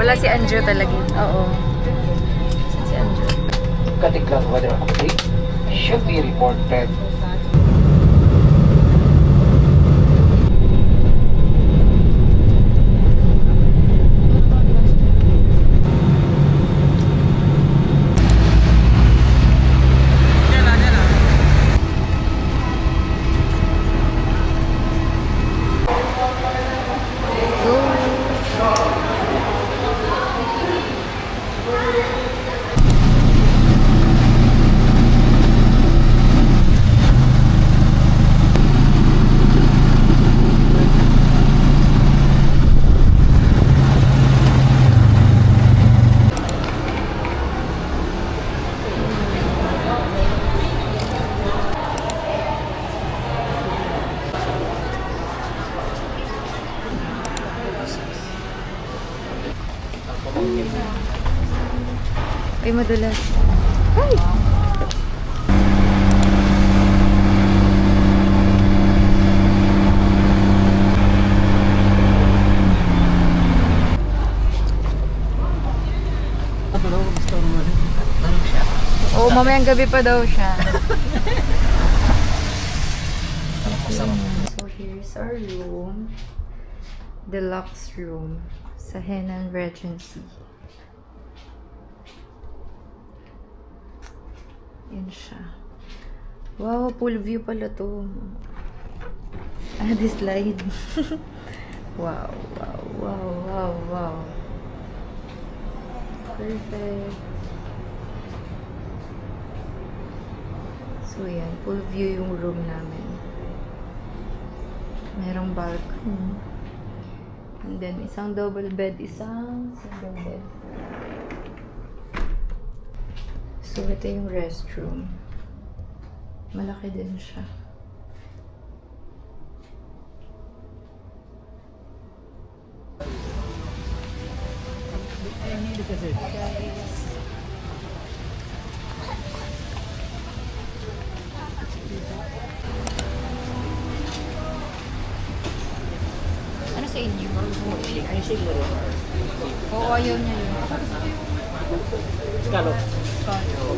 Wala si Andrew talaga. Oo. Si Andrew. Katiklang weather update should be reported. Ay, madulas. Ay! Oo, mamayang gabi pa daw siya. So, here's our room. Deluxe room sa Henan Regency. Yan siya. Wow, pool view pala to. Ah, this slide. Wow, wow, wow, wow, wow. Perfect. So, yan. Pool view yung room namin. Merong balcony. And then, isang double bed, isang single bed. So, ito yung restroom. Malaki din siya. Ano sa inyo? Ay, siguro. Oo, ayaw niya yun. Scallop.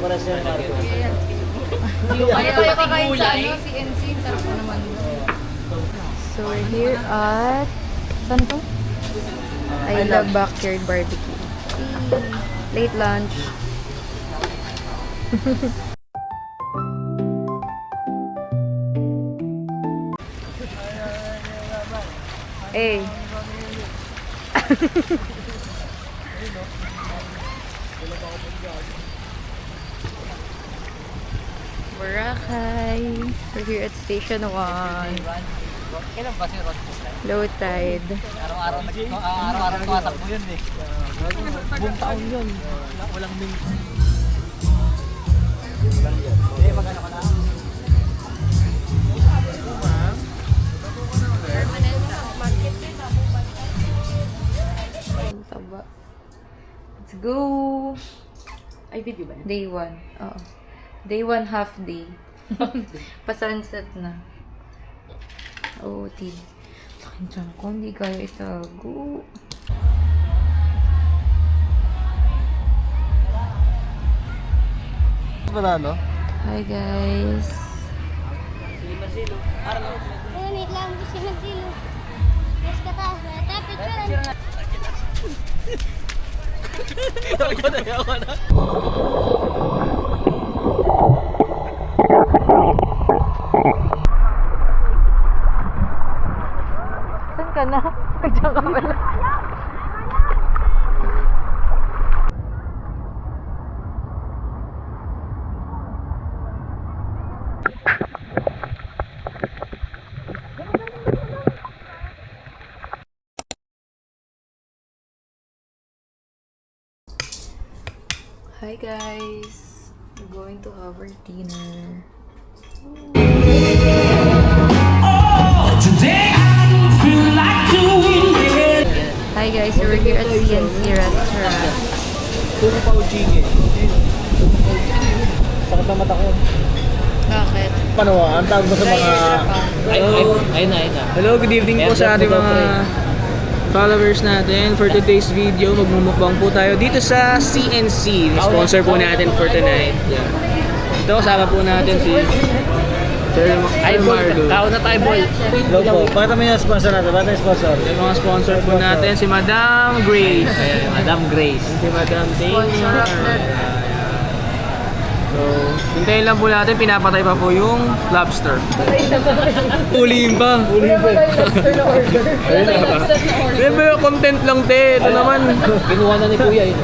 Para sa narco. Ayaw kakain sa ano, CNC. Sarap mo naman. So, we're here at... Saan to? I love backyard barbecue. Late lunch. Hey. Boracay. We're here at Station 1. Kailan ba si Rod? Low tide. Araw-araw nagtatakbo yun eh. Buong taon yun. Walang min. Eh, magano ka na? Taba. Let's go! Ay, video ba yun? Day 1. Oo. Day 1 half day. Pa-sunset na. Oo, tid. Laking tiyan ko, hindi kaya itago. Banano? Hi guys! Wait lang, gusto ng silo. Yes, kata. Tapit siya. Ako na. Saan ka na? Diyan ka pala. Hi guys! We're going to have our dinner. Hi guys, we're here at CNC Restaurant. Puro pa ujingi. Sakit na mata ko. Bakit? Paano ang tawag mo sa mga... Ay na. Hello, good evening po sa ating mga followers natin. For today's video, magmumukbang po tayo dito sa CNC. Sponsor po natin for tonight. Yeah. Ito, kasama po natin si Sir Margo. Tao na tayo, boy. Hello po. Bakit naman yung sponsor natin? Bakit yung sponsor? Yung mga sponsor po natin, si Madam Grace. Ayan, Madam Grace. Si Madam Dane. Sponsor of the... So, hintayin lang po natin, pinapatay pa po yung lobster. Ulihin pa. Ulihin pa. Siyempre, content lang, te. Ito naman. Kinuha na ni Kuya eh.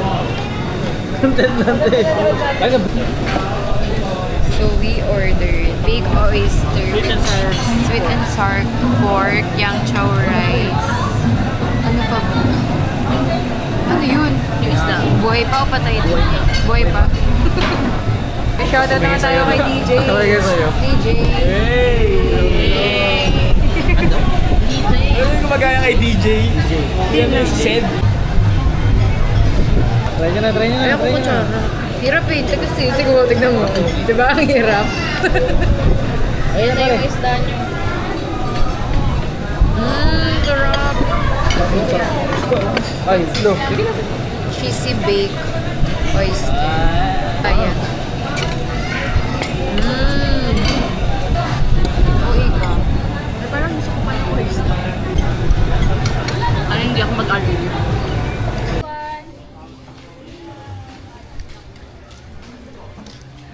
Content natin. So we ordered baked oyster with sweet and sour pork, yang chow rice. Ano pa ba? Ano yun? Yung isda. Buhay pa o patay din? Buhay pa. Shoutout naman tayo kay DJ. Tawagin sa'yo. DJ. Ano yung gumagaya kay DJ? Yan yung Shed. Try nyo na, try nyo na. Ayaw ko kutsara. Hirap eh. Kasi siguro tignan mo. Diba ang hirap? Ayan na yung isda nyo. Sarap. Ay, slow. Cheesy bake oyster. Ayan. Uy ka. Ay, parang gusto ko pa yung oyster. Ano hindi ako mag-argue.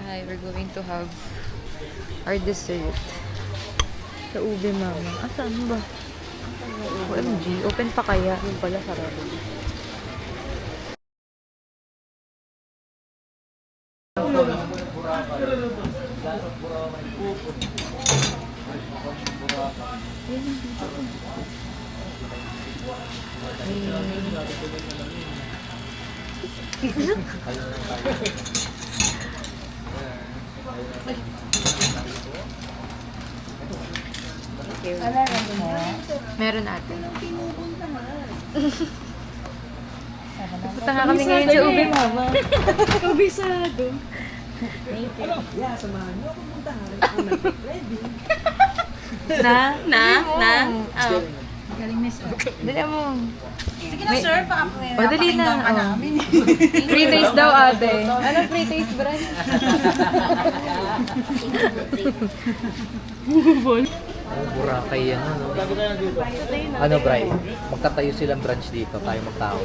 Hi, we're going to have our dessert. Sa ube, mama. Saan ba? OMG, open pa kaya? Yung pala, sarap. Meron natin. Punta nga kami ngayon sa ube, mama. Kabisado. Oh. Dali mo. Sige na, sir. O, dali na. Oh. Free taste daw, ate. Ano free taste, Bray? Boracay yan, ano? Ano, Bray? Magtatayo silang branch dito, tayo magtao.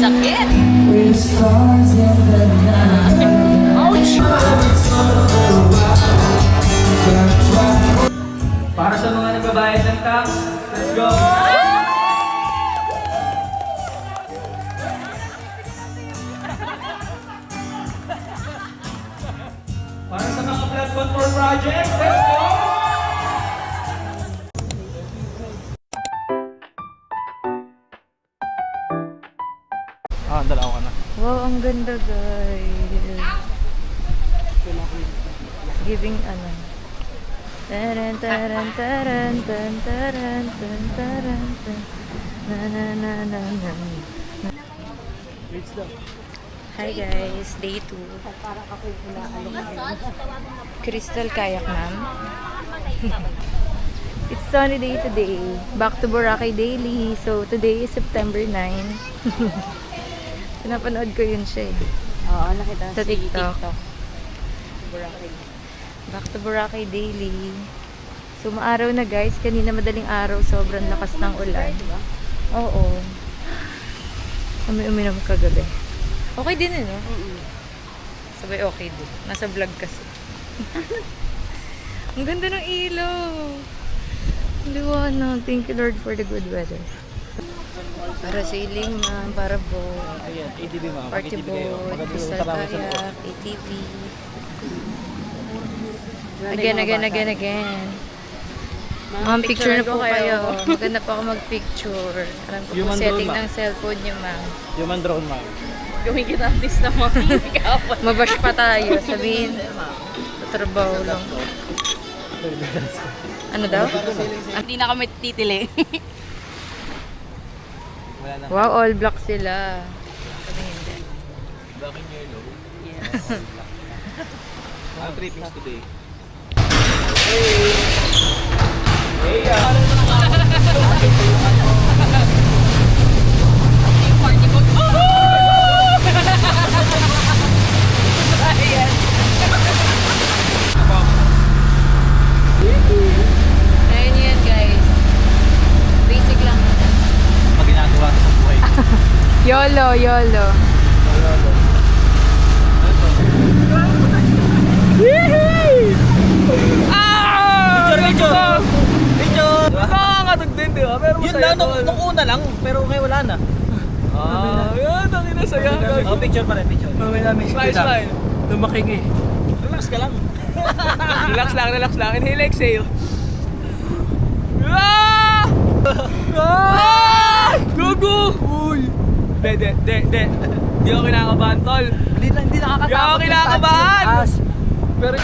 Sakit! Para sa mga nagbabayad ng tax, let's go! Para sa mga flood control projects, let's go! Dalawa ka na. Wow, ang ganda, guys. It's giving, ano. Taran, taran, taran, tan, taran, tan, taran, tan. Na, na, na, na, na. Hi, guys. Day 2. Crystal Kayak, ma'am. It's sunny day today. Back to Boracay Daily. So, today is September 9. Pinapanood ko yun siya eh. Oo, nakita Sa si TikTok. Boracay. Back to Boracay Daily. So, maaraw na guys. Kanina madaling araw. Sobrang lakas ng ulan. Oo. Umi-umi naman kagabi. Okay din eh, no? Sabay okay din. Nasa vlog kasi. Ang ganda ng ilaw. Liwanag. Thank you Lord for the good weather. Para sailing, ma'am. Para boat. Ayan, ATV ma'am. Party boat. Crystal Kayak. ATV. Again. Ma'am, picture na po kayo. Maganda po ako mag-picture. Alam ko po Human setting drone, ma'am. ng cellphone niyo, ma'am. Human drone ma'am. Gawin kita artist na mga ikapan. Mabash pa tayo. Sabihin, trabaho lang. Ano daw? Hindi na kami titili. Wala na. Wow, all black sila. Kami hindi. Black and yellow. Yes. Ang trippings today. Party ko. Ayan. Ayun yun, guys. Basic lang. Pag ginagawa sa buhay. YOLO, YOLO. Picture! Nakakatog din, di ba? Pero Yun masaya lang, naman. nung una lang, pero ngayon wala na. Yan, ang inasaya. Oh, picture pa rin, picture. Smile, smile. Lumaking eh. Relax ka lang. Relax lang, relax lang. Inhale, exhale. Ah! Ah! Gugu! Uy! De. Di ako kinakabahan, tol. Hindi nakakatakot. Di ako kinakabahan! Pero...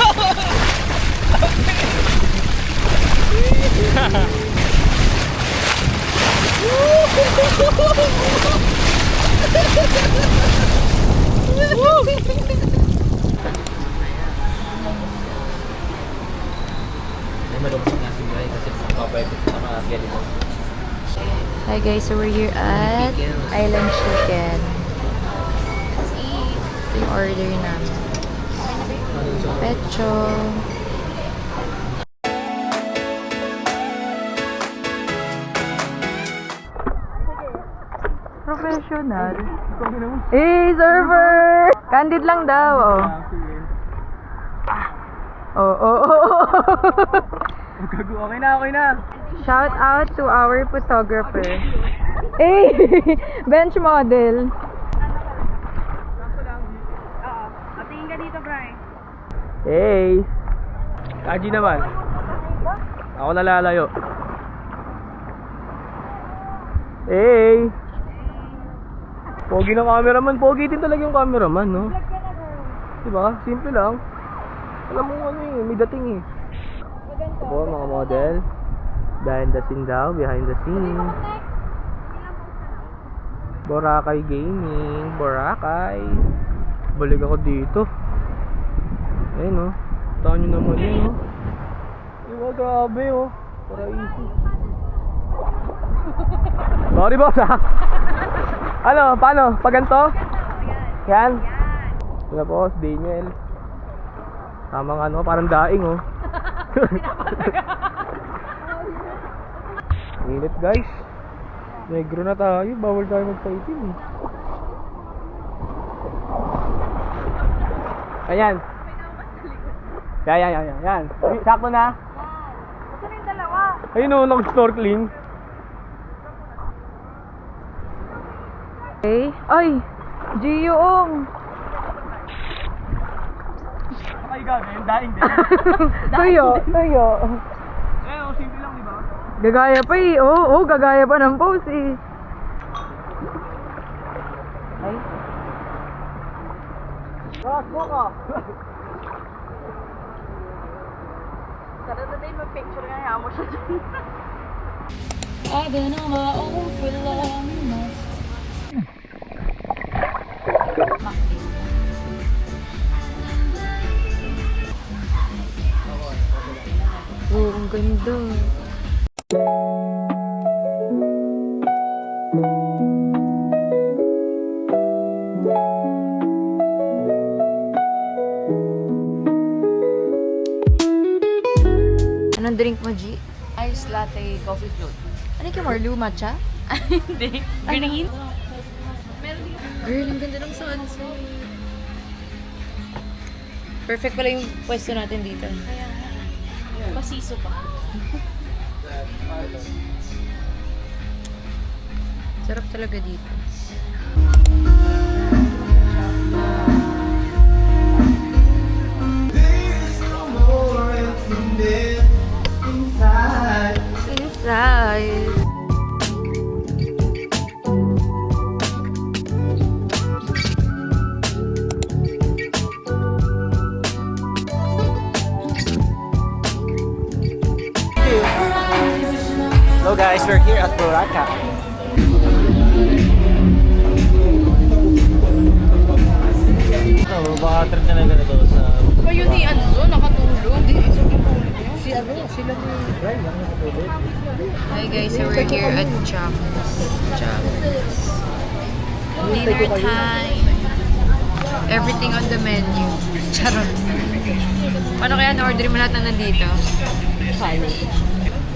May malungkot nga si Bray kasi nakabay ko sa mga gelito. Hi guys, so we're here at Island Chicken. Ito yung order namin. Pecho. Professional. Hey, server! Candid lang daw, oh. Oh. Okay na. Shout out to our photographer. Hey! Bench model. Tingin ka dito, Bri. Hey! Kaji naman. Ako nalalayo. Hey! Pogi ng cameraman. Pogi din talaga yung cameraman, no? Diba? Simple lang. Alam mo ano eh, may dating eh. Ito po mga model. Behind the scene daw, behind the scene. Boracay Gaming, Boracay. Balik ako dito. Ayun oh. Taan nyo naman yun oh. Diba grabe oh. Paraisi. Sorry boss ha. Ano, paano? Pag ganito? Yan. Yan po, Daniel. Tamang ano, parang daing oh. Init guys. Negro na tayo, bawal tayo magpaitim eh. Ayan. Yan. Sakto na. Saan yung dalawa? Ayun oh, nag-snorkeling. Okay. Ay! Gio-ong! Ay gagawin, daing din. Tuyo. Eh, oh, simple lang, di ba? Gagaya pa eh. Oo, gagaya pa ng pose eh. Ay. Rasbo ka. Sana na din mag-picture nga, hayaan mo siya dyan. I've been on my own for long enough. Oo, ang ganda. Anong drink mo, G? Ice latte, coffee float. Ano yung Marlu matcha? Hindi. Green. Girl, ang ganda ng sunset. Perfect pala yung pwesto natin dito. Pasiso pa. Sarap talaga dito. Inside. Hello guys, we're here at Boracay. Oh, baka trip na ganito sa... Kayo ni ano doon, nakatulog. Di isa yung tulog niyo. Sila ni Brian, ang nakatulog. Hi guys, so we're here at Jack's. Dinner time. Everything on the menu. Charot. Paano kaya na-order mo lahat na nandito?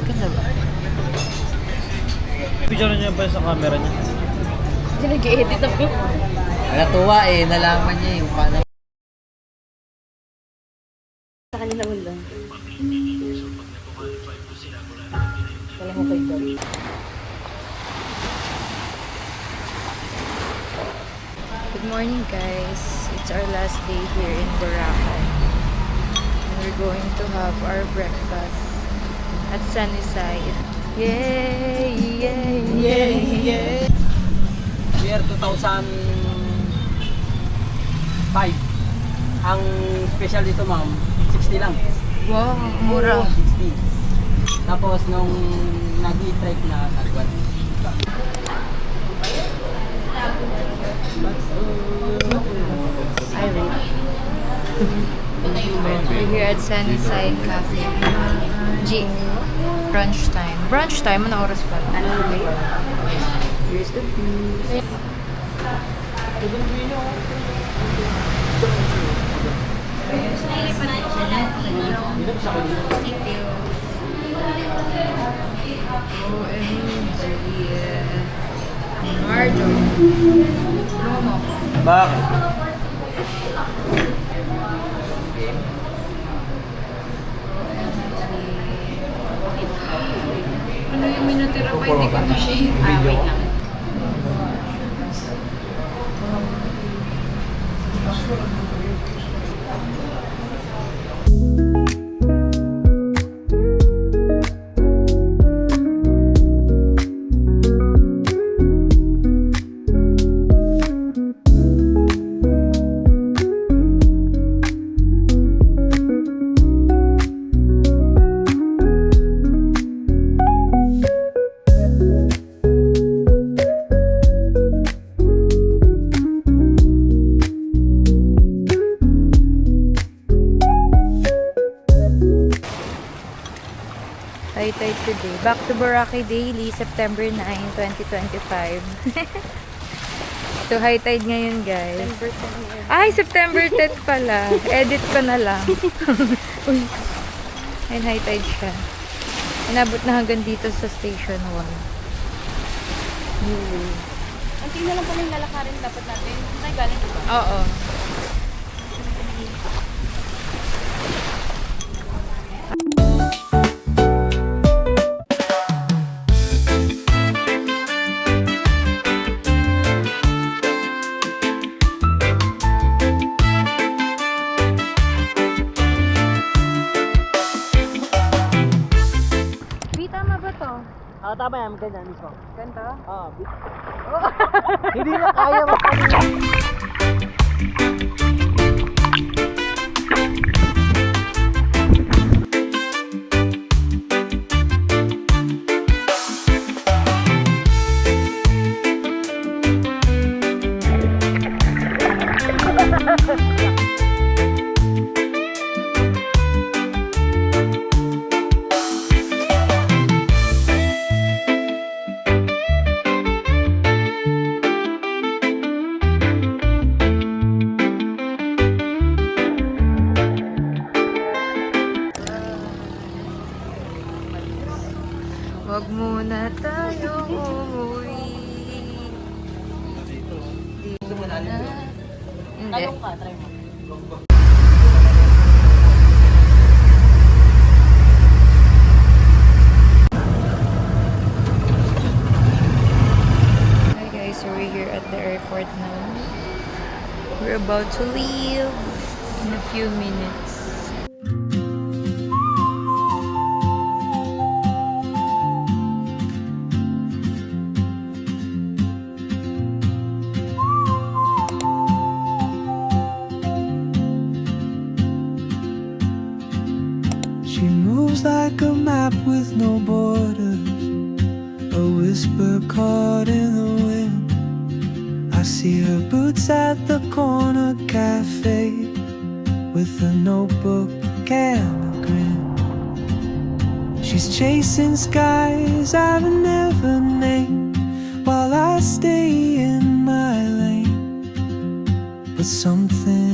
Ganda ba? Picture niyo pa sa camera niya. Hindi nag-edit ako. Natuwa eh, nalaman niya yung paano. Sa kanila wala. Kala mo kay Gab. Good morning guys. It's our last day here in Boracay. And we're going to have our breakfast at Sunnyside. Yay! Yay! Yay! Yeah! Year 2005. Ang special dito ma'am, 60 lang. Wow, mura. 60. Tapos nung nag-i-trek na nag-1. We're here at Sunnyside Cafe. G. Brunch time. Brunch time? Ano oras pa? Here's the view. Marjo. Ano mo? Bakit? Ano yung minatira pa? Hindi ko na share. Wait lang. High tide today. Back to Boracay Daily, September 9, 2025. So, high tide ngayon, guys. Ay, September 10 pala. Edit ko na lang. Uy. Ayun, high tide siya. Inabot na hanggang dito sa Station 1. Ang tingnan lang pala yung lalakarin dapat natin. Ay, galing ko ba? Oo. Tama ba to? Tama yan, ganyan mismo. Ganda? Hindi na kaya magpapalala. Wag muna tayong umuwi. Dito na. Hindi. Talong ka, try mo. Hi guys, so we're here at the airport now. We're about to leave in a few minutes. She moves like a map with no borders. caught in the wind. I see her boots at the corner cafe with a notebook and a grin. She's chasing skies I've never named while I stay in my lane. But something